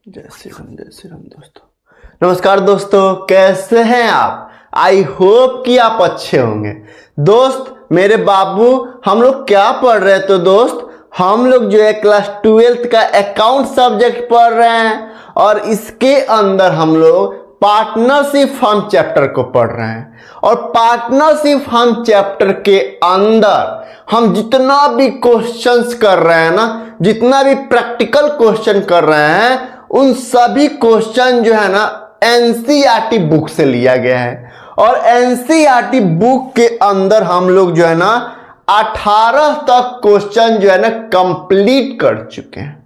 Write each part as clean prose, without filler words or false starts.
जय श्री राम दोस्तों। नमस्कार दोस्तों, कैसे हैं आप? आई होप कि आप अच्छे होंगे। दोस्त मेरे बाबू, हम लोग क्या पढ़ रहे थे दोस्त? हम लोग जो है क्लास 12th का अकाउंट सब्जेक्ट पढ़ रहे हैं और इसके अंदर हम लोग पार्टनरशिप फर्म चैप्टर को पढ़ रहे हैं। और पार्टनरशिप फर्म चैप्टर के अंदर हम जितना भी क्वेश्चंस कर रहे हैं ना, जितना भी प्रैक्टिकल क्वेश्चन कर रहे हैं, उन सभी क्वेश्चन जो है ना एनसीईआरटी बुक से लिया गया है। और एनसीईआरटी बुक के अंदर हम लोग जो है ना 18 तक क्वेश्चन जो है ना कंप्लीट कर चुके हैं।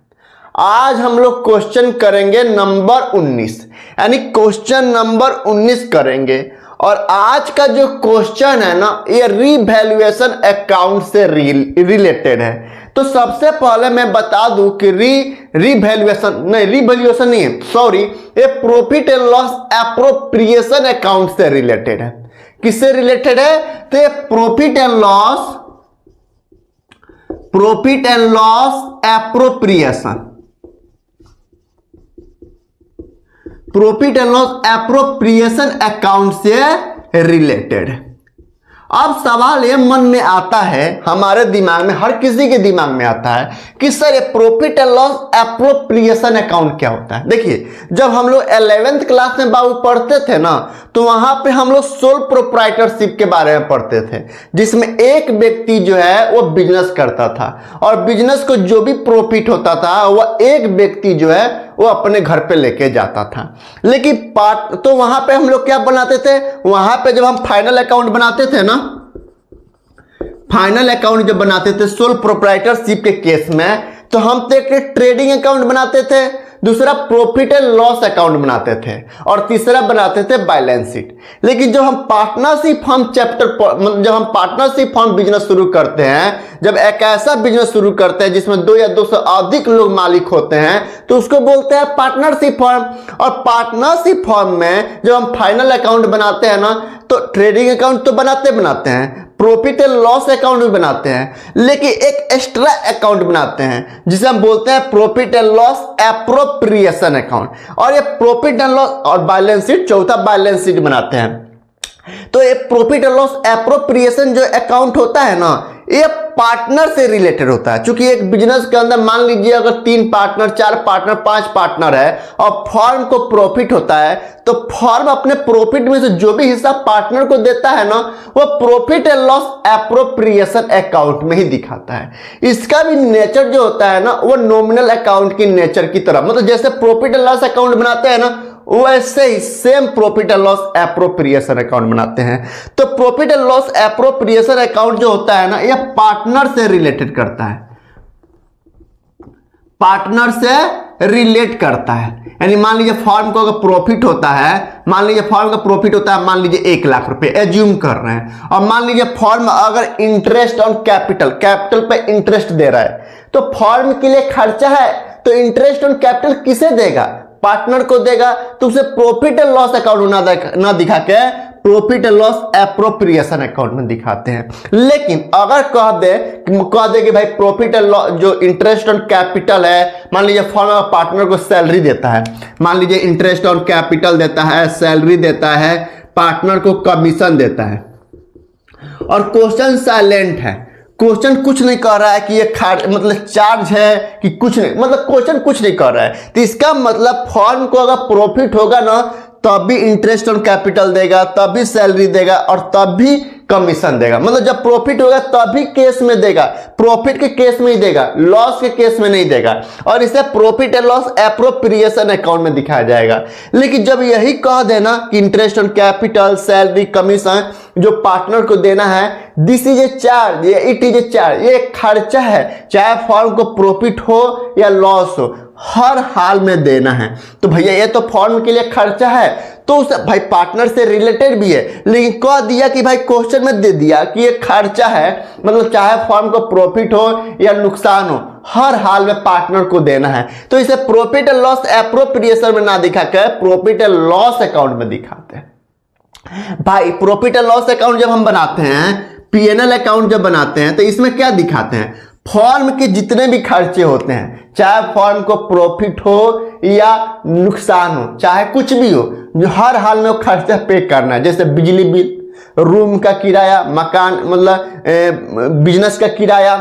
आज हम लोग क्वेश्चन करेंगे नंबर 19, यानी क्वेश्चन नंबर 19 करेंगे। और आज का जो क्वेश्चन है ना, ये रीवैल्यूएशन अकाउंट से रिलेटेड है। तो सबसे पहले मैं बता दूं कि रीवैल्यूएशन नहीं है, सॉरी, ये profit and loss appropriation account से रिलेटेड है। किससे रिलेटेड है? तो ये profit and loss appropriation, profit and loss appropriation account से रिलेटेड है। अब सवाल ये मन में आता है, हमारे दिमाग में, हर किसी के दिमाग में आता है कि सर ये profit and loss appropriation account क्या होता है? देखिए, जब हम लोग 11th क्लास में बाबू पढ़ते थे ना, तो वहां पे हम लोग सोल प्रोप्राइटरशिप के बारे में पढ़ते थे, जिसमें एक व्यक्ति जो है वो बिजनेस करता था और बिजनेस को जो भी प्रॉफिट होता था वह एक व्यक्ति जो है वो अपने घर पे लेके जाता था। लेकिन तो वहां पे हम लोग क्या बनाते थे? वहां पे जब हम फाइनल अकाउंट बनाते थे ना, फाइनल अकाउंट जब बनाते थे सोल प्रोप्राइटरशिप के केस में, तो हम तो एक ट्रेडिंग अकाउंट बनाते थे, दूसरा प्रॉफिट एंड लॉस अकाउंट बनाते थे और तीसरा बनाते थे बैलेंस शीट। लेकिन जब हम पार्टनरशिप फर्म जब हम पार्टनरशिप फर्म बिजनेस शुरू करते हैं, जब एक ऐसा बिजनेस शुरू करते हैं जिसमें 2 या 2 से अधिक लोग मालिक होते हैं, तो उसको बोलते हैं पार्टनरशिप फर्म। और पार्टनरशिप फर्म में जब हम फाइनल अकाउंट बनाते हैं ना, तो ट्रेडिंग अकाउंट तो बनाते हैं, प्रॉफिट एंड लॉस अकाउंट भी बनाते हैं, लेकिन एक एक्स्ट्रा अकाउंट बनाते हैं जिसे हम बोलते हैं profit and loss appropriation account. और ये प्रॉफिट एंड लॉस और बैलेंस शीट, चौथा बैलेंस शीट बनाते हैं। तो ये प्रॉफिट एंड लॉस एप्रोप्रिएशन जो अकाउंट होता है ना, ये पार्टनर से रिलेटेड होता है। क्योंकि एक बिजनेस के अंदर मान लीजिए अगर 3 पार्टनर, 4 पार्टनर, 5 पार्टनर है और फर्म को प्रॉफिट होता है, तो फर्म अपने प्रॉफिट में से जो भी हिस्सा पार्टनर को देता है ना, वो profit and loss appropriation account में ही दिखाता है। इसका भी नेचर जो होता है ना, वो नॉमिनल अकाउंट की नेचर की तरह, मतलब जैसे प्रॉफिट एंड लॉस अकाउंट बनाते हैं ना, वैसे ही same profit and loss appropriation account बनाते हैं। तो profit and loss appropriation account जो होता है ना, यह पार्टनर से रिलेटेड करता है, पार्टनर से रिलेट करता है। यानी मान लीजिए फर्म को अगर प्रॉफिट होता है, मान लीजिए फर्म का प्रॉफिट होता है, मान लीजिए 1 लाख रुपए, एज्यूम कर रहे हैं, और मान लीजिए फर्म अगर इंटरेस्ट ऑन कैपिटल पे इंटरेस्ट दे रहा है, तो फर्म के लिए खर्चा है, तो इंटरेस्ट ऑन कैपिटल किसे देगा? पार्टनर को देगा। तो उसे प्रॉफिट एंड लॉस अकाउंट ना दिखा के profit and loss appropriation account में दिखाते हैं। लेकिन अगर कह दे कि भाई प्रॉफिट एंड लॉस जो इंटरेस्ट ऑन कैपिटल है, मान लीजिए फर्म पार्टनर को सैलरी देता है, मान लीजिए इंटरेस्ट ऑन कैपिटल देता है, सैलरी देता है, पार्टनर को कमीशन देता है, और क्वेश्चन साइलेंट है, क्वेश्चन कुछ नहीं कर रहा है कि ये मतलब चार्ज है कि कुछ नहीं, मतलब क्वेश्चन कुछ नहीं कर रहा है। तो इसका मतलब फर्म को अगर प्रॉफिट होगा ना, तब भी इंटरेस्ट ऑन कैपिटल देगा, तब भी सैलरी देगा और तब भी कमीशन देगा। मतलब जब प्रॉफिट होगा तभी केस में देगा, प्रॉफिट के केस में ही देगा, लॉस के केस में नहीं देगा। और इसे profit and loss appropriation account में दिखाया जाएगा। लेकिन जब यही कह देना कि interest on capital, salary, commission जो पार्टनर को देना है, this is a charge, it is a charge, ये खर्चा है, चाहे फर्म को प्रॉफिट हो या लॉस हो, हर हाल में देना है। तो भैया ये तो फर्म के लिए खर्चा है, तो उस भाई पार्टनर से रिलेटेड भी है, लेकिन कह दिया कि भाई क्वेश्चन में दे दिया कि ये खर्चा है, मतलब चाहे फर्म को प्रॉफिट हो या नुकसान हो, हर हाल में पार्टनर को देना है। तो इसे प्रॉफिट एंड लॉस एप्रोप्रिएशन में ना दिखा कर प्रॉफिट एंड लॉस अकाउंट में दिखाते हैं। भाई प्रॉफिट एंड लॉस अकाउंट जब हम बनाते हैं, पीएनएल अकाउंट जब बनाते हैं, तो इसमें क्या दिखाते हैं? फॉर्म के जितने भी खर्चे होते हैं, चाहे फॉर्म को प्रॉफिट हो या नुकसान हो, चाहे कुछ भी हो, जो हर हाल में वो खर्चा पे करना है। जैसे बिजली बिल, रूम का किराया, मकान मतलब बिजनेस का किराया,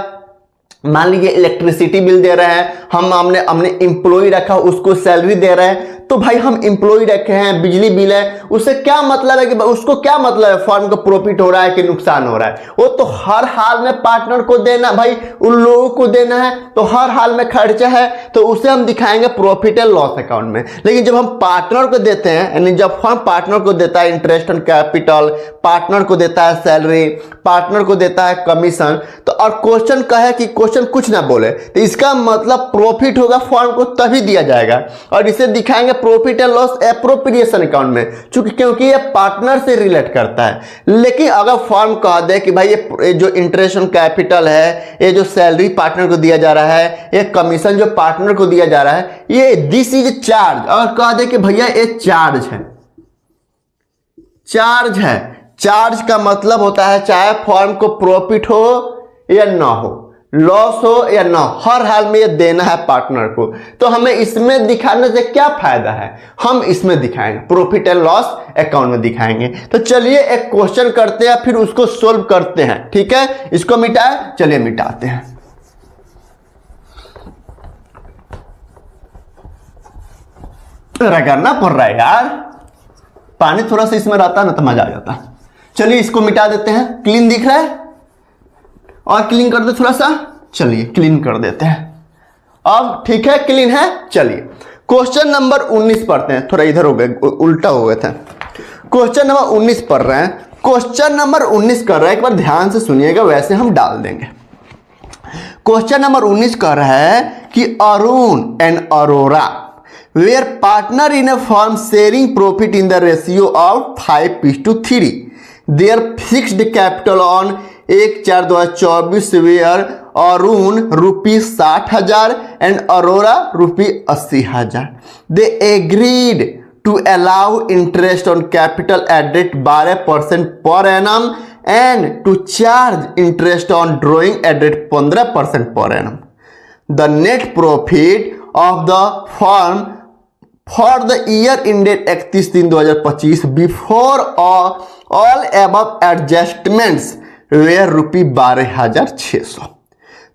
मान लीजिए इलेक्ट्रिसिटी बिल दे रहे हैं, हमने एम्प्लॉय रखा, उसको सैलरी दे रहे हैं, तो भाई हम एम्प्लॉय रखे हैं, बिजली बिल है, उससे क्या मतलब है कि उसको क्या मतलब है फर्म को प्रॉफिट हो रहा है कि नुकसान हो रहा है? वो तो हर हाल में पार्टनर को देना, भाई उन लोगों को देना है, तो हर हाल में खर्चा है, तो उसे हम दिखाएंगे प्रॉफिट एंड लॉस अकाउंट में। लेकिन जब हम पार्टनर को देते हैं, यानी जब फर्म पार्टनर को देता है इंटरेस्ट ऑन कैपिटल, पार्टनर को देता है सैलरी, पार्टनर को देता है कमीशन, तो और क्वेश्चन कहे कि क्वेश्चन कुछ ना बोले, तो इसका मतलब प्रॉफिट होगा फर्म को तभी दिया जाएगा, और इसे दिखाएंगे profit and loss appropriation account में, क्योंकि ये पार्टनर से रिलेट करता है। लेकिन अगर फर्म कह दे कि भाई ये जो इंटरेस्ट ऑन कैपिटल है, ये जो सैलरी पार्टनर को दिया जा रहा है, ये कमीशन जो पार्टनर को दिया जा रहा है, ये दिस इज चार्ज, और कह दे कि भैया ये चार्ज है, चार्ज है। चार्ज का मतलब होता है चाहे फर्म को प्रॉफिट हो या ना हो, लॉस हो या ना हो, हर हाल में ये देना है पार्टनर को। तो हमें इसमें दिखाने से क्या फायदा है? हम इसमें दिखाएंगे, प्रॉफिट एंड लॉस अकाउंट में दिखाएंगे। तो चलिए एक क्वेश्चन करते हैं, फिर उसको सोल्व करते हैं, ठीक है? इसको मिटाए, चलिए मिटाते हैं। रगड़ना पड़ रहा है यार, पानी थोड़ा सा इसमें रहता ना तो मजा आ जाता। चलिए इसको मिटा देते हैं। क्लीन दिख रहा है? और क्लीन कर दे थोड़ा सा, चलिए क्लीन कर देते हैं। अब ठीक है, क्लीन है। चलिए क्वेश्चन नंबर 19 पढ़ते हैं। थोड़ा इधर हो गए, उल्टा हो गए थे। क्वेश्चन नंबर 19 पढ़ रहे हैं। क्वेश्चन नंबर 19 कर रहा है, एक बार ध्यान से सुनिएगा, वैसे हम डाल देंगे। क्वेश्चन नंबर 19 कर रहा है कि Arun and Arora were partner in a firm sharing profit in the ratio of 5:3। Their fixed capital on 1/4/2024 were Arun ₹60,000 and Arora ₹80,000। They agreed to allow interest on capital at rate 12% per annum and to charge interest on drawing at rate 15% per annum. The net profit of the firm for the year ended 31/3/2025 before all above adjustments were ₹12,600.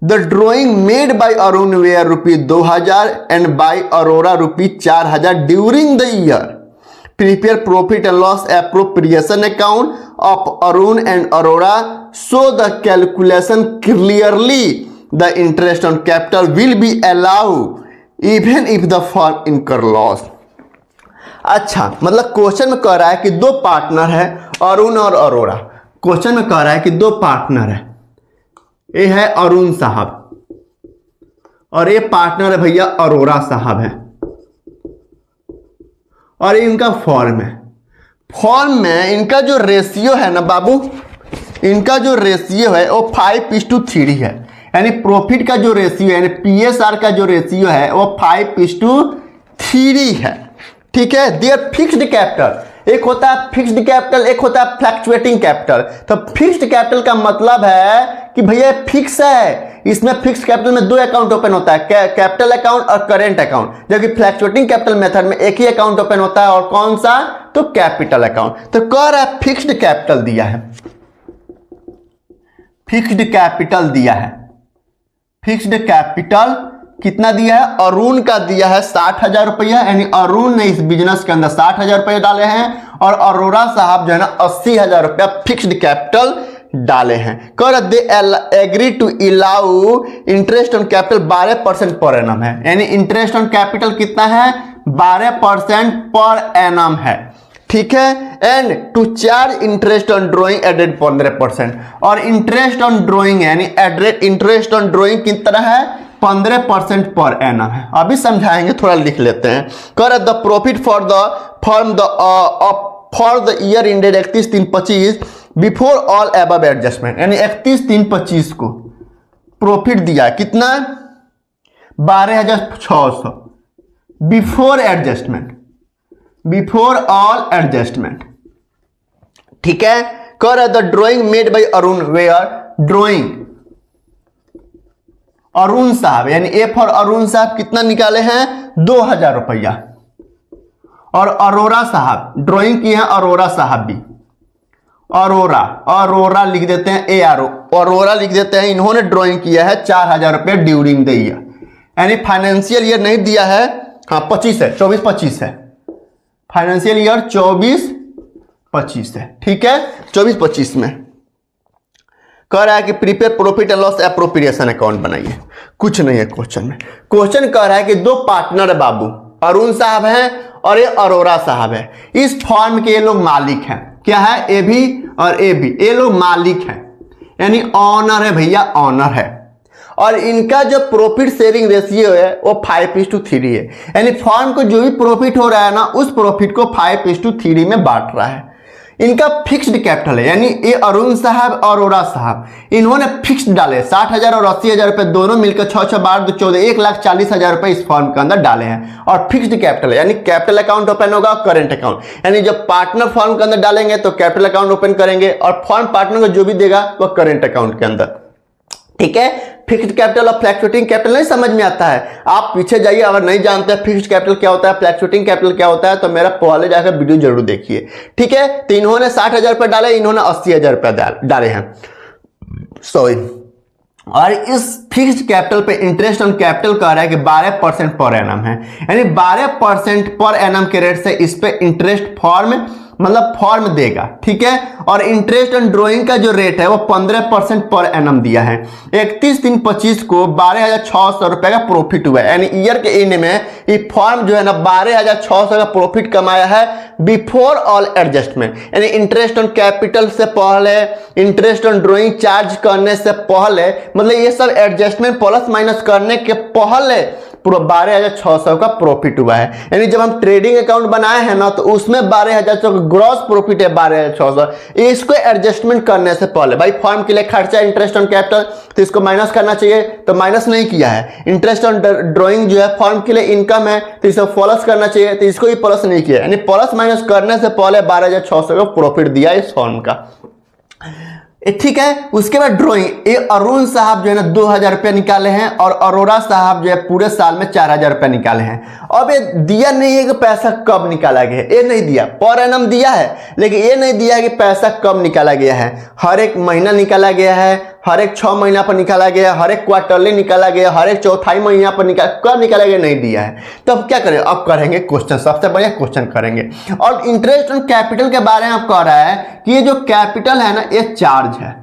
The drawing made by Arun were ₹2,000 and by Aurora ₹4,000 during the year. Prepare profit and loss appropriation account of Arun and Aurora so the calculation clearly. The interest on capital will be allowed even if the firm incur loss. अच्छा, मतलब question में कह रहा है कि दो partner है, अरुण और अरोरा। क्वेश्चन में कह रहा है कि दो पार्टनर है, ये है अरुण साहब और ये पार्टनर है भैया अरोरा साहब है, और ये इनका फॉर्म है। फॉर्म में इनका जो रेशियो है ना बाबू, इनका जो रेशियो है वो 5:3 है, यानी प्रॉफिट का जो रेशियो है, यानी पीएसआर का जो रेशियो है वो 5:3 है। ठीक है। देयर फिक्स्ड कैपिटल, एक होता है फिक्स्ड कैपिटल, एक होता है फ्लक्चुएटिंग कैपिटल। तो फिक्स्ड कैपिटल का मतलब है कि भैया फिक्स है, इसमें फिक्स्ड कैपिटल में दो अकाउंट ओपन होता है, कैपिटल अकाउंट और करेंट अकाउंट, जबकि फ्लक्चुएटिंग कैपिटल मेथड में एक ही अकाउंट ओपन होता है, और कौन सा? तो कैपिटल अकाउंट। तो कह रहा है फिक्स्ड कैपिटल दिया है, फिक्स्ड कैपिटल दिया है। फिक्स्ड कैपिटल कितना दिया है? अरुण का दिया है 60,000 रुपया, यानी अरुण ने इस बिजनेस के अंदर 60,000 रुपये डाले हैं, और अरोरा साहब जो है ना 80,000 रुपया फिक्स्ड कैपिटल डाले हैं। कर they agree to allow interest on capital 12% per annum है, यानी इंटरेस्ट ऑन कैपिटल कितना है? 12% पर एनम है। ठीक है। And to charge interest on drawing at rate 15%, और इंटरेस्ट ऑन ड्रॉइंग यानी at rate interest on drawing कितना है? 15% पर एनम है। अभी समझाएंगे, थोड़ा लिख लेते हैं। कर the profit for the firm for the year ended 31/3/25 before all above adjustment, यानी 31/3/25 को प्रॉफिट दिया कितना? 12,600 before adjustment, before all adjustment. ठीक है। कर the drawing made by Arun were drawing Arun साहब, यानी ए फॉर अरुण साहब कितना निकाले हैं 2000 रुपया। और अरोरा साहब ड्राइंग की है, अरोरा साहब भी, अरोरा लिख देते हैं, अरोरा लिख देते हैं, इन्होंने ड्राइंग किया है 4000 रुपया ड्यूरिंग द ईयर, यानी फाइनेंशियल ईयर नहीं दिया है, हाँ 25 है, 24-25 है, फाइनेंशियल ईयर 24-25 है, ठीक है। 24-25 में कह रहा है कि prepare profit and loss appropriation account बनाइए। कुछ नहीं है क्वेश्चन में, क्वेश्चन कह रहा है कि दो पार्टनर है बाबू, अरुण साहब हैं और ये अरोरा साहब है, इस फॉर्म के ये लोग मालिक हैं, क्या है, ए भी और ए भी, ये लोग मालिक हैं, यानी ऑनर है भैया, ऑनर है। और इनका जो प्रॉफिट शेयरिंग रेशियो है वो 5:3 है, यानी फॉर्म को जो भी प्रॉफिट हो रहा है ना, उस प्रॉफिट को 5:3 में बांट रहा है। इनका फिक्स्ड कैपिटल है, यानी ये अरुण साहब और अरोरा साहब इन्होंने फिक्स्ड डाले 60,000 और 80,000 रुपए दोनों मिलकर 6-6-12-14 1,40,000 रुपए इस फॉर्म के अंदर डाले हैं। और फिक्स्ड कैपिटल यानी कैपिटल अकाउंट ओपन होगा, करेंट अकाउंट, यानी जब पार्टनर फॉर्म के अंदर डालेंगे तो कैपिटल अकाउंट ओपन करेंगे और फॉर्म पार्टनर को जो भी देगा वो करेंट अकाउंट के अंदर, ठीक है। फिक्स्ड कैपिटल और फ्लैक्चुएटिंग कैपिटल नहीं समझ में आता है, आप पीछे जाइए, अगर नहीं जानते हैं फिक्स्ड कैपिटल क्या होता है, फ्लैक्चुएटिंग कैपिटल क्या होता है, तो मेरा पहले जाकर वीडियो जरूर देखिए, ठीक है। तो इन्होंने 60,000 रुपए डाले, इन्होंने 80,000 रुपए डाले हैं, सॉरी। और इस फिक्स्ड कैपिटल पे इंटरेस्ट ऑन कैपिटल कह रहा है कि 12% पर एनम है, यानी 12% पर एनम के रेट से इस पे इंटरेस्ट फॉर्म देगा, ठीक है। और इंटरेस्ट ऑन ड्राइंग का जो रेट है वो 15% पर एनम दिया है। 31/3/25 को 12,600 रुपए का प्रॉफिट हुआ है, यानी ईयर के एंड में ये फॉर्म जो है ना 12,600 का प्रॉफिट कमाया है बिफोर ऑल एडजस्टमेंट, यानी इंटरेस्ट ऑन कैपिटल से पहले, इंटरेस्ट ऑन ड्राइंग चार्ज करने से पहले, मतलब ये सब एडजस्टमेंट प्लस माइनस करने के पहले पूरा 12,600 का प्रॉफिट हुआ है। यानी जब हम ट्रेडिंग अकाउंट बनाए हैं ना तो उसमें 12,600 का ग्रॉस प्रॉफिट है 12,600, इसको एडजस्टमेंट करने से पहले भाई फॉर्म के लिए खर्चा इंटरेस्ट ऑन कैपिटल तो इसको माइनस करना चाहिए, तो माइनस नहीं किया है। इंटरेस्ट ऑन ड्राइंग जो है फॉर्म के लिए इनकम है तो इसको प्लस करना चाहिए, तो इसको भी प्लस नहीं किया, यानी प्लस माइनस करने से पहले 12,600 का प्रॉफिट दिया इस फॉर्म का, ठीक है। उसके बाद ड्राइंग, ये अरुण साहब जो है ना 2,000 रुपया निकाले हैं और अरोरा साहब जो है पूरे साल में 4,000 रुपया निकाले हैं। अब ये दिया नहीं है कि पैसा कब निकाला गया है, ये नहीं दिया, पर एनम दिया है, लेकिन ये नहीं दिया है कि पैसा कब निकाला गया है। हर एक महीना निकाला गया है, हर एक 6 महीना पर निकाला गया, हर एक क्वार्टरली निकाला गया, हर एक चौथाई महीना पर कब निकाला गया नहीं दिया है। तो अब क्या करें, अब करेंगे क्वेश्चन, सबसे बढ़िया क्वेश्चन करेंगे। और इंटरेस्ट ऑन कैपिटल के बारे में आप कह रहा है कि ये जो कैपिटल है ना ये चार्ज है,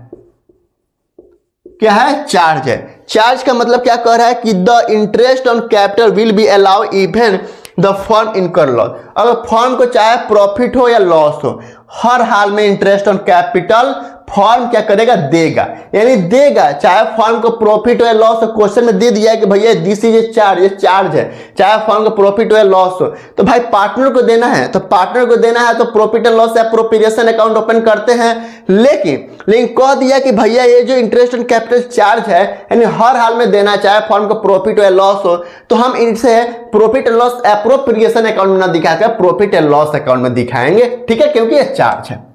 क्या है, चार्ज है। चार्ज का मतलब क्या कह रहा है कि the interest on capital will be allow even the firm इनकर लॉस, अगर फर्म को चाहे प्रॉफिट हो या लॉस हो, हर हाल में इंटरेस्ट ऑन कैपिटल फॉर्म क्या करेगा, देगा, यानी देगा, चाहे फॉर्म को प्रॉफिट हो या लॉस हो। क्वेश्चन में दे दिया है कि भैया दिस इज ए चार्ज, ये चार्ज है, चाहे फॉर्म को प्रॉफिट हो या लॉस हो, तो भाई पार्टनर को देना है, तो पार्टनर को देना है तो profit and loss appropriation account open करते हैं। लेकिन कह दिया कि भैया ये जो इंटरेस्ट ऑन कैपिटल चार्ज है यानी हर हाल में देना, चाहे फॉर्म को प्रॉफिट हो या लॉस हो, तो हम इनसे profit and loss appropriation account में ना दिखाकर प्रॉफिट एंड लॉस अकाउंट में दिखाएंगे, ठीक है, क्योंकि ये चार्ज है।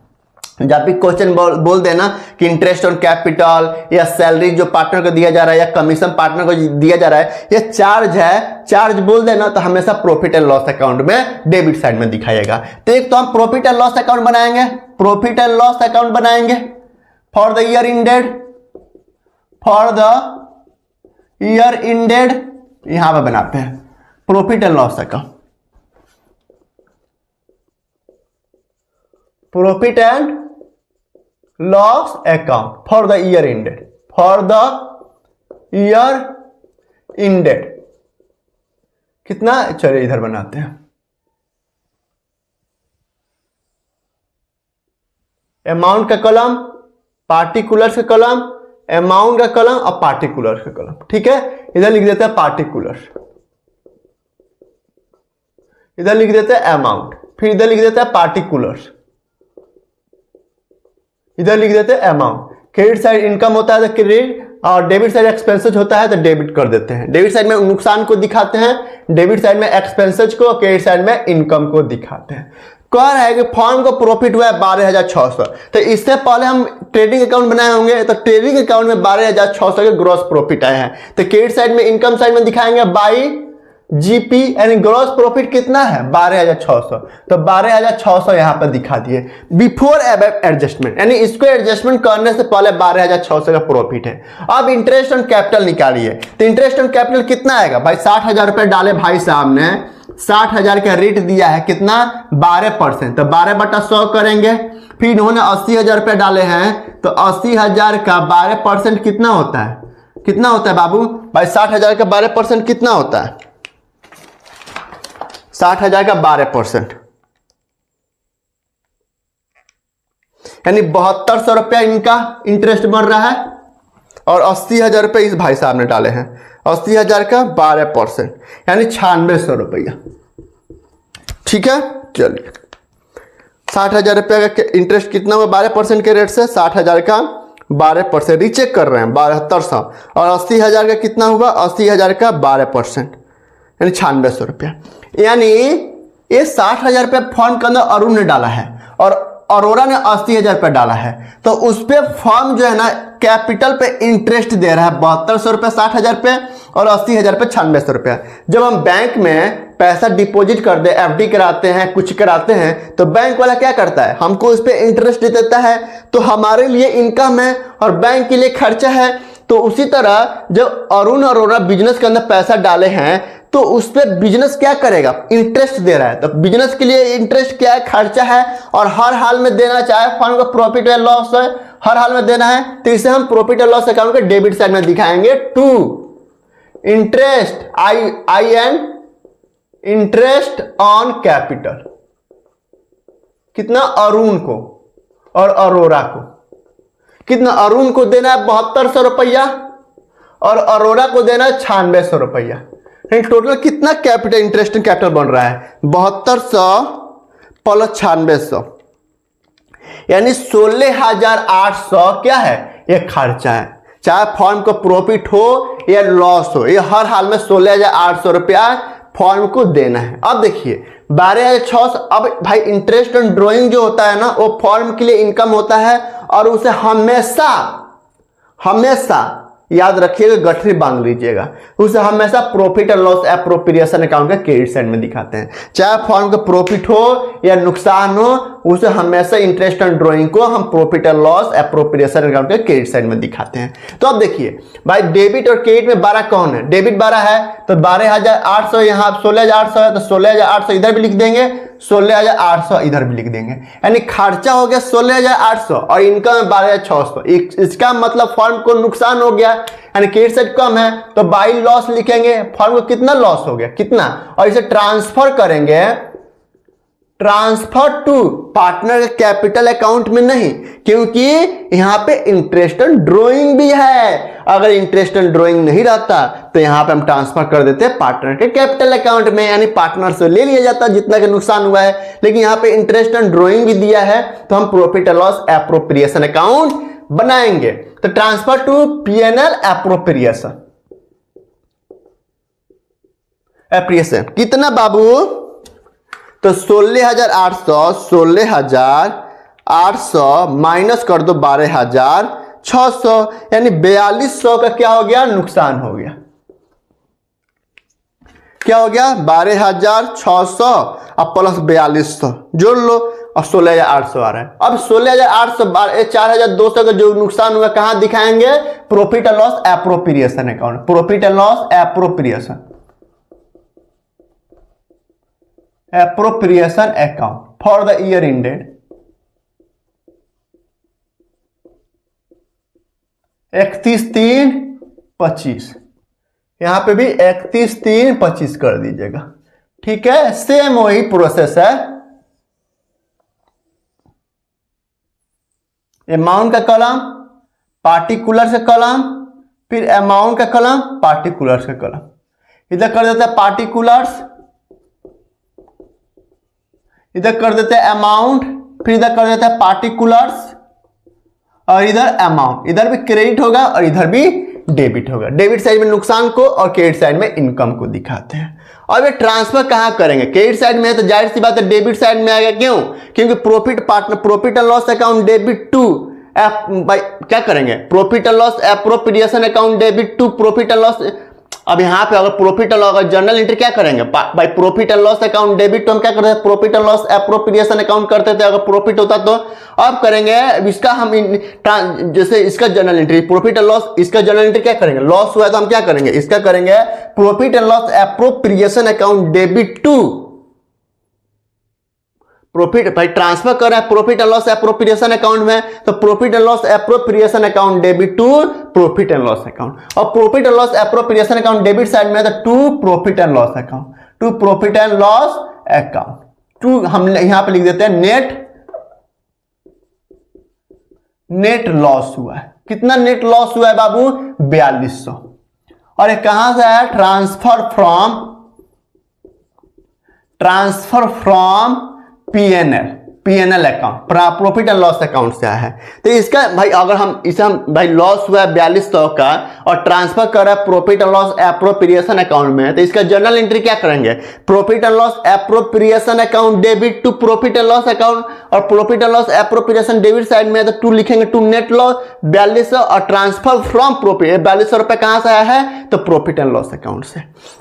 जब भी क्वेश्चन बोल देना कि इंटरेस्ट ऑन कैपिटल या सैलरी जो पार्टनर को दिया जा रहा है या कमीशन पार्टनर को दिया जा रहा है ये चार्ज है, चार्ज बोल देना तो हमेशा प्रॉफिट एंड लॉस अकाउंट में डेबिट साइड में दिखाएगा। तो एक तो हम प्रॉफिट एंड लॉस अकाउंट बनाएंगे, प्रॉफिट एंड लॉस अकाउंट बनाएंगे for the year ended, for the year ended, यहां पर बनाते हैं profit and loss account, profit and loss account for the year ended, for the year ended. कितना, चलिए इधर बनाते हैं अमाउंट का कॉलम, पार्टिकुलर्स का कॉलम, अमाउंट का कॉलम और पार्टिकुलर्स का कॉलम, ठीक है। इधर लिख देते हैं पार्टिकुलर्स, इधर लिख देते हैं अमाउंट, फिर इधर लिख देते हैं पार्टिकुलर्स, इधर लिख देते हैं अमाउंट। क्रेडिट साइड इनकम होता है तो क्रेडिट, और डेबिट साइड एक्सपेंसेज होता है तो डेबिट कर देते हैं। डेबिट साइड में नुकसान को दिखाते हैं, डेबिट साइड में एक्सपेंसेज को, क्रेडिट साइड में इनकम को दिखाते हैं। कह रहा है कि फॉर्म को प्रॉफिट हुआ है 12,600। तो इससे पहले हम ट्रेडिंग अकाउंट बनाए होंगे, तो ट्रेडिंग अकाउंट में 12,600 के ग्रॉस प्रॉफिट आए हैं। तो क्रेडिट साइड में, इनकम साइड में दिखाएंगे बाई जीपी, यानी ग्रॉस प्रॉफिट कितना है 12,600। तो 12,600 यहां पर दिखा दिए बिफोर एडजस्टमेंट, यानी इसको एडजस्टमेंट करने से पहले 12,600 का प्रॉफिट है। अब इंटरेस्ट ऑन कैपिटल निकालिए। तो इंटरेस्ट ऑन कैपिटल कितना आएगा भाई, 60,000 रुपए डाले भाई साहब ने, 60,000 का रेट दिया है कितना 12%, तो 12/100 करेंगे। फिर इन्होंने 80,000 रुपए डाले हैं, तो 80,000 का 12% कितना होता है, कितना होता है बाबू भाई, 60,000 का 12% कितना होता है, 60,000 का 12%, यानी 7200 रुपया इनका इंटरेस्ट बन रहा है। और 80,000 रुपये इस भाई साहब ने डाले हैं, 80,000 का 12%, यानी 9600 रुपया। ठीक है, चलिए 60,000 रुपया का इंटरेस्ट कितना हुआ 12% के रेट से, 60,000 का 12%, रीचेक कर रहे हैं 7200। और 80,000 का कितना हुआ, 80,000 का 12%, यानी 9600 रुपया। यानी ये 60,000 रुपया फॉर्म के अंदर अरुण ने डाला है और अरोरा ने 80,000 रुपया डाला है। तो उस पर फॉर्म जो है ना कैपिटल पे इंटरेस्ट दे रहा है 7200 रुपया 60,000 पे, और 80,000 पे 9600 रुपया। जब हम बैंक में पैसा डिपॉजिट कर दे, एफडी कराते हैं, कुछ कराते हैं, तो बैंक वाला क्या करता है, हमको उस पर इंटरेस्ट देता है। तो हमारे लिए इनकम है और बैंक के लिए खर्चा है। तो उसी तरह जब अरुण अरोरा बिजनेस के अंदर पैसा डाले हैं, तो उस पर बिजनेस क्या करेगा, इंटरेस्ट दे रहा है। तो बिजनेस के लिए इंटरेस्ट क्या है, खर्चा है, और हर हाल में देना, चाहे फर्म का प्रॉफिट है लॉस है, हर हाल में देना है। तो इसे हम प्रॉफिट एंड लॉस अकाउंट के डेबिट साइड में दिखाएंगे to interest IN interest on capital, कितना अरुण को और अरोरा को, कितना अरुण को देना है 7200 रुपया और अरोरा को देना है 9600 रुपया। टोटल कितना कैपिटल इंटरेस्ट कैपिटल बन रहा है 7200 प्लस 9600, यानी 16,800 क्या है, ये खर्चा है। चाहे फॉर्म को प्रॉफिट हो या लॉस हो, ये हर हाल में 16,800 रुपया फॉर्म को देना है। अब देखिए 12,600। अब भाई इंटरेस्ट ऑन ड्रॉइंग जो होता है ना, वो फॉर्म के लिए इनकम होता है और उसे हमेशा हमेशा याद रखिएगा, गठरी बांध लीजिएगा, उसे हमेशा प्रॉफिट और लॉस एप्रोप्रिएशन अकाउंट के क्रेडिट साइड में दिखाते हैं। चाहे फॉर्म का प्रॉफिट हो या नुकसान हो, उसे हमेशा इंटरेस्ट ऑन ड्रॉइंग को हम प्रॉफिट और लॉस एप्रोप्रिएशन अकाउंट के क्रेडिट साइड में दिखाते हैं। तो अब देखिए भाई डेबिट और क्रेडिट में 12 कौन है, डेबिट 12 है, तो 12,800 यहाँ 16,800 है, तो 16,800 इधर भी लिख देंगे, 16,800 इधर भी लिख देंगे। यानी खर्चा हो गया 16,800 और इनकम है 12,600। इसका मतलब फॉर्म को नुकसान हो गया, यानी क्रेडिट साइड कम है, तो बाई लॉस लिखेंगे। फॉर्म को कितना लॉस हो गया, कितना, और इसे ट्रांसफर करेंगे, transfer to partner capital account में नहीं, क्योंकि यहां पे इंटरेस्ट ऑन ड्रॉइंग भी है। अगर इंटरेस्ट ऑन ड्रॉइंग नहीं रहता तो यहां पे हम ट्रांसफर कर देते पार्टनर के कैपिटल अकाउंट में, यानी पार्टनर से ले लिया जाता जितना का नुकसान हुआ है। लेकिन यहां पे इंटरेस्ट ऑन ड्रॉइंग भी दिया है, तो हम profit and loss appropriation account बनाएंगे। तो ट्रांसफर टू PNL एप्रोप्रिएशन, एप्रिएशन कितना बाबू, तो 16,800 माइनस कर दो 12,600, यानी 4200 का क्या हो गया, नुकसान हो गया। क्या हो गया 12,600 अब प्लस 4200 जोड़ लो और 16,800 आ रहा है। अब 16,800 4,200 का जो नुकसान हुआ कहां दिखाएंगे, profit and loss appropriation account, profit and loss appropriation account for the year ended 31/3/25। यहां पे भी 31/3/25 कर दीजिएगा। ठीक है, सेम वही प्रोसेस है। अमाउंट का कॉलम, पार्टिकुलर से कॉलम, फिर अमाउंट का कॉलम, पार्टिकुलर्स का कॉलम। इधर कर देते हैं पार्टिकुलर्स, इधर कर देते हैं अमाउंट, फिर इधर कर देते हैं पार्टिकुलर्स, और इधर अमाउंट। इधर भी क्रेडिट होगा और इधर भी डेबिट होगा। डेबिट साइड में नुकसान को और क्रेडिट साइड में इनकम को दिखाते हैं। अब ये ट्रांसफर कहाँ करेंगे, क्रेडिट साइड में है तो जाहिर सी बात है डेबिट साइड में आएगा। क्यों? क्योंकि profit and loss account debit to भाई क्या करेंगे, profit and loss appropriation account debit to profit and loss. अब यहाँ पे अगर profit and loss journal entry क्या करेंगे भाई, profit and loss account debit तो हम क्या करते हैं, profit and loss appropriation account करते थे अगर प्रॉफिट होता तो। अब करेंगे इसका हम जैसे इसका journal entry profit and loss, इसका जर्नल एंट्री क्या करेंगे, लॉस हुआ है तो हम क्या करेंगे, इसका करेंगे profit and loss appropriation account debit to profit. भाई ट्रांसफर कर रहा है profit and loss appropriation account में, तो profit and loss appropriation account debit to profit and loss account. और profit and loss appropriation account debit side में तो to profit and loss account, to profit and loss account. To हम यहां पे लिख देते हैं नेट लॉस हुआ है। कितना नेट लॉस हुआ है बाबू, 4200। और ये कहां से आया, transfer from PNL account, profit and loss account से आया है। तो इसका भाई अगर हम इसे हम भाई लॉस हुआ है 4200 का और ट्रांसफर कर रहा है profit and loss appropriation account में, तो इसका जर्नल एंट्री क्या करेंगे, profit and loss appropriation account debit to profit and loss account. और profit and loss appropriation debit side में तो टू लिखेंगे, टू नेट लॉस 4200 और ट्रांसफर फ्रॉम प्रॉफिट 4200 रुपए कहां से आया है, तो प्रॉफिट एंड लॉस अकाउंट से।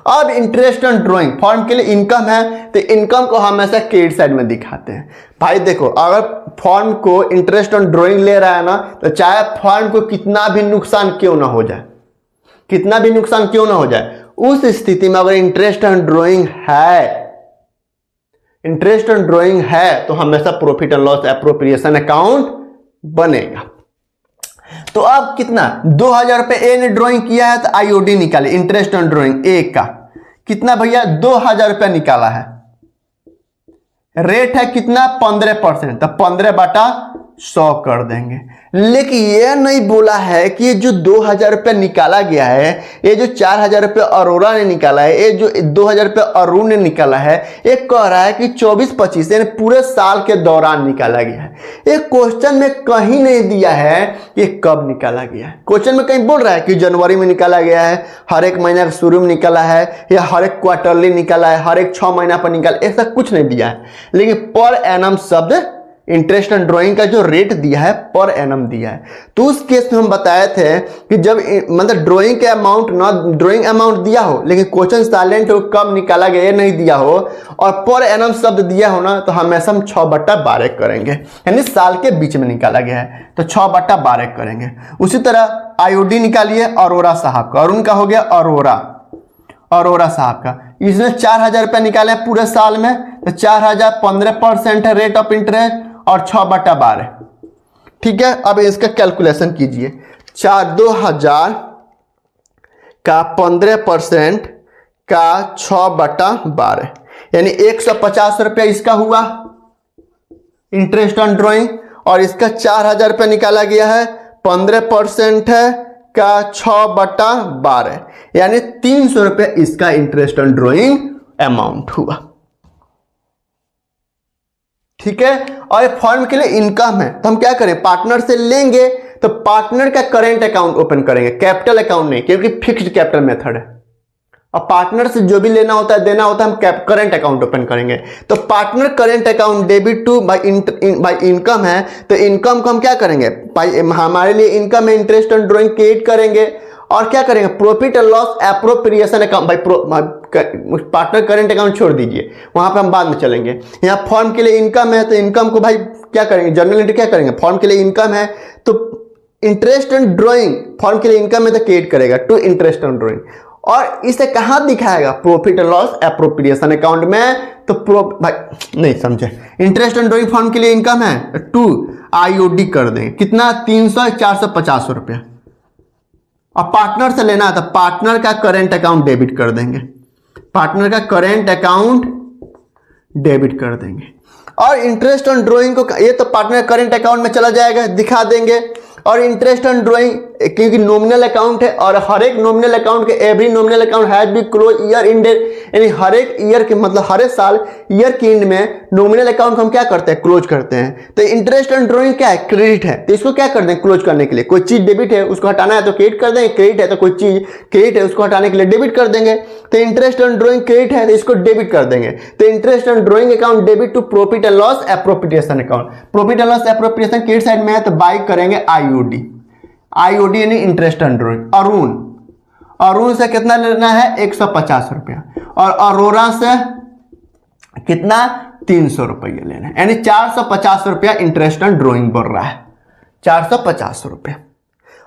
अब इंटरेस्ट ऑन ड्रॉइंग फॉर्म के लिए इनकम है, तो इनकम को हमेशा क्रेडिट साइड में दिखाते हैं। भाई देखो अगर फॉर्म को इंटरेस्ट ऑन ड्रॉइंग ले रहा है ना, तो चाहे फॉर्म को कितना भी नुकसान क्यों ना हो जाए, कितना भी नुकसान क्यों ना हो जाए, उस स्थिति में अगर इंटरेस्ट ऑन ड्रॉइंग है तो हमेशा profit and loss appropriation account बनेगा। तो अब कितना 2000 रुपए ए ने ड्रॉइंग किया है तो आईओडी निकाले, इंटरेस्ट ऑन ड्रॉइंग ए का कितना भैया 2000 रुपया निकाला है। रेट है कितना 15%, तो 15/100 कर देंगे। लेकिन ये नहीं बोला है कि ये जो 2000 रुपया निकाला गया है, ये जो 4000 रुपया अरोरा ने निकाला है, ये जो 2000 रुपया अरुण ने निकाला है, ये कह रहा है कि 24-25 यानी पूरे साल के दौरान निकाला गया है। ये क्वेश्चन में कहीं नहीं दिया है कि कब निकाला गया है। क्वेश्चन में कहीं बोल रहा है कि जनवरी में निकाला गया है, हर एक महीना के शुरू में निकाला है, या हर एक क्वार्टरली निकाला है, हर एक 6 महीना पर निकाला, ऐसा कुछ नहीं दिया है। लेकिन पर एनम शब्द इंटरेस्ट ऑन ड्रॉइंग का जो रेट दिया है पर एनम दिया है। तो उस केस में हम बताए थे कि जब मतलब ड्रॉइंग के अमाउंट ना ड्रॉइंग अमाउंट दिया हो लेकिन क्वेश्चन साइलेंट हो, कब निकाला गया ये नहीं दिया हो और पर एनम शब्द दिया हो ना, तो हमेशा हम 6/12 करेंगे, यानी साल के बीच में निकाला गया है तो 6/12 करेंगे। उसी तरह आईओडी निकालिए अरोरा साहब का, अरुण का हो गया अरोरा साहब का, इसने 4000 रुपया निकाले पूरे साल में, तो 4000 15% है रेट ऑफ इंटरेस्ट और 6/12। ठीक है, अब इसका कैलकुलेशन कीजिए, 2000 का 15% का 6/12 यानी 150 रुपया इसका हुआ इंटरेस्ट ऑन ड्रॉइंग, और इसका 4000 रुपया निकाला गया है, 15% है का 6/12 यानी 300 रुपया इसका इंटरेस्ट ऑन ड्रॉइंग अमाउंट हुआ। ठीक है, और फॉर्म के लिए इनकम है तो हम क्या करें, पार्टनर से लेंगे तो पार्टनर का करेंट अकाउंट ओपन करेंगे, कैपिटल अकाउंट नहीं, क्योंकि फिक्स्ड कैपिटल मेथड है। और पार्टनर से जो भी लेना होता है देना होता है, हम करेंट अकाउंट ओपन करेंगे। तो partner current account debit to by income है, तो इनकम को हम क्या करेंगे, हमारे लिए इनकम है, इंटरेस्ट ऑन ड्रॉइंग क्रिएट करेंगे और क्या करेंगे, profit and loss appropriation account partner current account छोड़ दीजिए, वहां पे हम बाद में चलेंगे। यहाँ फॉर्म के लिए इनकम है तो इनकम को भाई क्या करेंगे, जर्नल एंट्री क्या करेंगे, फॉर्म के लिए इनकम है तो इंटरेस्ट ऑन ड्रॉइंग, फॉर्म के लिए इनकम है तो क्रिएट करेगा टू इंटरेस्ट ऑन ड्रॉइंग, और इसे कहां दिखाएगा, profit and loss appropriation account में। तो भाई नहीं समझे, इंटरेस्ट ऑन ड्रॉइंग फॉर्म के लिए इनकम है टू आईओडी कर देंगे, कितना 300 450 रुपया, और पार्टनर से लेना है तो पार्टनर का करेंट अकाउंट डेबिट कर देंगे, पार्टनर का करेंट अकाउंट डेबिट कर देंगे। और इंटरेस्ट ऑन ड्रॉइंग को ये तो पार्टनर करेंट अकाउंट में चला जाएगा, दिखा देंगे। और इंटरेस्ट ऑन ड्रॉइंग क्योंकि नॉमिनल अकाउंट है और हर एक नॉमिनल अकाउंट के every nominal account has be close year in date, यानी हर एक ईयर के मतलब हर एक साल ईयर के एंड में नॉमिनल अकाउंट हम क्या करते हैं, क्लोज करते हैं। तो इंटरेस्ट ऑन ड्रॉइंग क्या है, क्रेडिट है, तो इसको क्या कर दें क्लोज करने के लिए। कोई चीज डेबिट है उसको हटाना है तो क्रेडिट कर देंगे, क्रेडिट है तो कोई चीज क्रेडिट है उसको हटाने के लिए डेबिट कर देंगे। तो इंटरेस्ट ऑन ड्रॉइंग क्रेडिट है तो इसको डेबिट कर देंगे। तो interest on drawing account debit to profit and loss appropriation account. Profit and loss appropriation credit side में है तो बाई करेंगे आईओडी, आईओडी यानी इंटरेस्ट ऑन ड्रॉइंग। अरुण से कितना लेना है 150 रुपया और अरोरा से कितना 300 रुपया लेना है, यानी 450 रुपया इंटरेस्ट ऑन ड्रॉइंग बढ़ रहा है, 450 रुपया।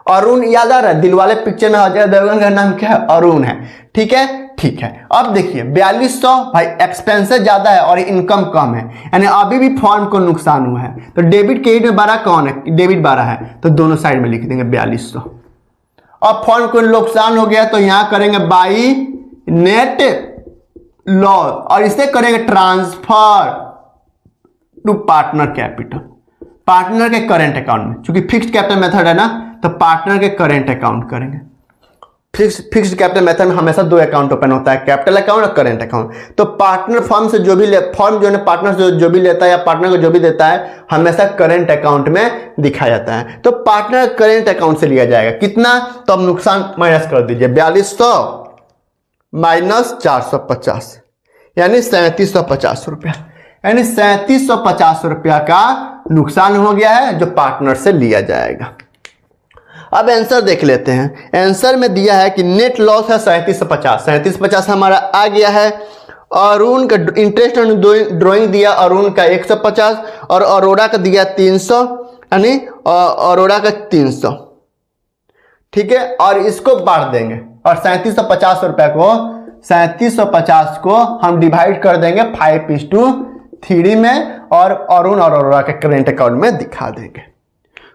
अरुण याद आ रहा है, दिलवाले पिक्चर में अजय देवगन का नाम क्या है, अरुण है। ठीक है, ठीक है। अब देखिए 4200 भाई एक्सपेंसेस ज्यादा है और इनकम कम है, यानी अभी भी फर्म को नुकसान हुआ है। तो डेबिट क्रेडिट में 12 कौन है, डेबिट 12 है, तो दोनों साइड में लिख देंगे 4200। अब फर्म को नुकसान हो गया तो यहां करेंगे बाई नेट लॉस और इसे करेंगे transfer to partner capital, partner के करेंट अकाउंट में। चूंकि फिक्स्ड कैपिटल मेथड है ना तो पार्टनर के करेंट अकाउंट करेंगे। फिक्स्ड कैपिटल मेथड में हमेशा दो अकाउंट ओपन होता है, कैपिटल अकाउंट और करेंट अकाउंट। तो पार्टनर फर्म से जो भी फर्म जो है पार्टनर जो भी लेता है या पार्टनर को जो भी देता है हमेशा करेंट अकाउंट में दिखाया जाता है। तो पार्टनर करेंट अकाउंट से लिया जाएगा कितना, तो अब नुकसान माइनस कर दीजिए, 4200 माइनस 450 यानी 3750 रुपया, यानी 3750 रुपया का नुकसान हो गया है जो पार्टनर से लिया जाएगा। अब आंसर देख लेते हैं। आंसर में दिया है कि नेट लॉस है 3750 हमारा आ गया है। अरुण का इंटरेस्ट ऑन ड्रॉइंग दिया, अरुण का 150 और अरोड़ा का दिया 300, यानी अरोड़ा का 300। ठीक है, और इसको बांट देंगे और 3750 रुपया को 3750 को हम डिवाइड कर देंगे 5:3 में और अरुण और अरोड़ा के करेंट अकाउंट में दिखा देंगे।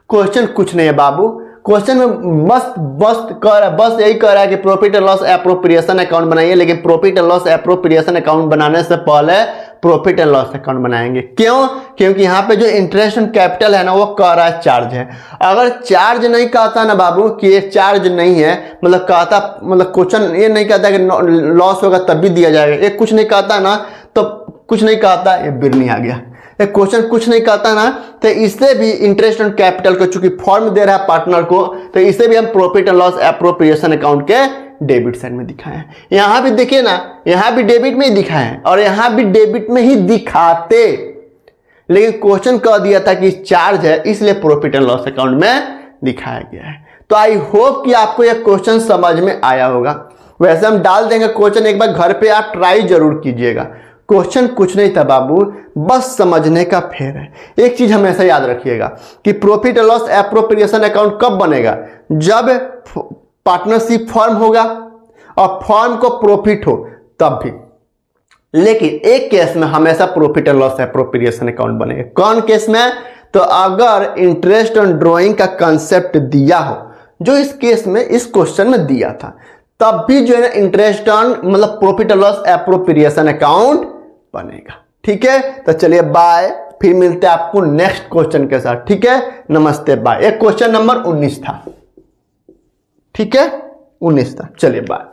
क्वेश्चन कुछ नहीं है बाबू, क्वेश्चन में बस यही कह रहा है कि profit and loss appropriation account बनाइए, लेकिन profit and loss appropriation account बनाने से पहले प्रॉफिट एंड लॉस अकाउंट बनाएंगे। क्यों, क्योंकि यहाँ पे जो इंटरेस्ट ऑन कैपिटल है ना वो कह रहा है चार्ज है। अगर चार्ज नहीं कहता ना बाबू कि ये चार्ज नहीं है, मतलब कहता मतलब क्वेश्चन ये नहीं कहता कि लॉस होगा तब भी दिया जाएगा, ये कुछ नहीं कहता ना तो कुछ नहीं कहता, ये बिरनी आ गया। क्वेश्चन कुछ नहीं कहता ना तो इससे भी इंटरेस्ट ऑन कैपिटल को चूंकि फॉर्म दे रहा है पार्टनर को, तो इसे भी हम profit and loss appropriation account के डेबिट साइड में दिखाए हैं। यहां भी देखिए ना, यहां भी डेबिट में ही दिखाए हैं और यहां भी डेबिट में ही दिखाते, लेकिन क्वेश्चन कह दिया था कि चार्ज है इसलिए प्रॉफिट एंड लॉस अकाउंट में दिखाया गया है। तो आई होप कि आपको यह क्वेश्चन समझ में आया होगा। वैसे हम डाल देंगे क्वेश्चन, एक बार घर पे आप ट्राई जरूर कीजिएगा। क्वेश्चन कुछ नहीं था बाबू, बस समझने का फेर है। एक चीज हमेशा याद रखिएगा कि profit and loss appropriation account कब बनेगा, जब पार्टनरशिप फॉर्म होगा और फॉर्म को प्रॉफिट हो तब भी। लेकिन एक केस में हमेशा profit and loss appropriation account बनेगा। कौन केस में, तो अगर इंटरेस्ट ऑन ड्रॉइंग का कंसेप्ट दिया हो, जो इस केस में इस क्वेश्चन में दिया था, तब भी जो है ना इंटरेस्ट ऑन मतलब profit and loss appropriation account बनेगा। ठीक है, तो चलिए बाय, फिर मिलते हैं आपको नेक्स्ट क्वेश्चन के साथ। ठीक है, नमस्ते बाय। एक क्वेश्चन नंबर 19 था, ठीक है 19 था, चलिए बाय।